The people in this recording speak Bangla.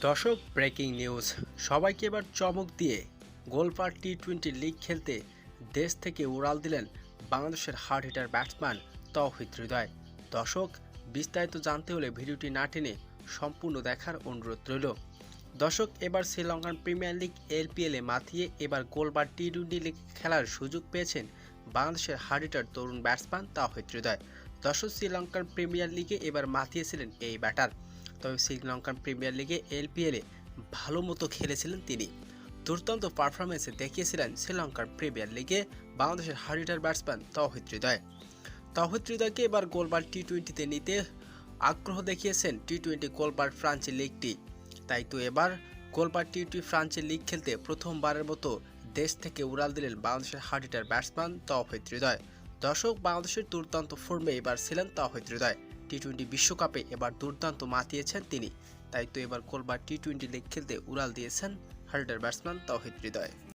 দর্শক, ব্রেকিং নিউজ। সবাইকে এবার চমক দিয়ে গোলফার টি-20 লিগ খেলতে দেশ থেকে উড়াল দিলেন বাংলাদেশের হার্ড হিটার ব্যাটসম্যান তৌহিদ হৃদয়। দর্শক, বিস্তারিত জানতে হলে ভিডিওটি না টেনে সম্পূর্ণ দেখার অনুরোধ রইল। দর্শক, এবার শ্রীলঙ্কান প্রিমিয়ার লিগ এলপিএলে মাতিয়ে এবার গোলফার টি-20 লিগ খেলার সুযোগ পেয়েছেন বাংলাদেশের হার্ড হিটার তরুণ ব্যাটসম্যান তৌহিদ হৃদয়। দর্শক, শ্রীলঙ্কান প্রিমিয়ার লিগে এবার মাতিয়েছিলেন এই ব্যাটার। তবে শ্রীলঙ্কান প্রিমিয়ার লিগে এলপিএলে ভালো মতো খেলেছিলেন তিনি। দুর্দান্ত পারফরমেন্সে দেখিয়েছিলেন শ্রীলঙ্কার প্রিমিয়ার লিগে বাংলাদেশের হার্ড হিটার ব্যাটসম্যান তৌহিদ হৃদয়। তৌহিদ হৃদয়কে এবার গোলবার টি-20তে নিতে আগ্রহ দেখিয়েছেন টি-20 গোলবার ফ্রাঞ্চি লিগটি। তাই তো এবার গোলবার টি-20 ফ্রাঞ্চি লিগ খেলতে প্রথমবারের মতো দেশ থেকে উড়াল দিলেন বাংলাদেশের হার্ড হিটার ব্যাটসম্যান তৌহিদ হৃদয়। দর্শক, বাংলাদেশের দুর্দান্ত ফর্মে এবার ছিলেন তৌহিদ হৃদয়। টি-20 বিশ্বকাপে এবার দুর্দান্ত মাতিয়েছেন তিনি। তাই তো এবার গোলবার টি-20 লিগ খেলতে উড়াল দিয়েছেন হার্ড হিটার ব্যাটসম্যান তৌহিদ হৃদয়।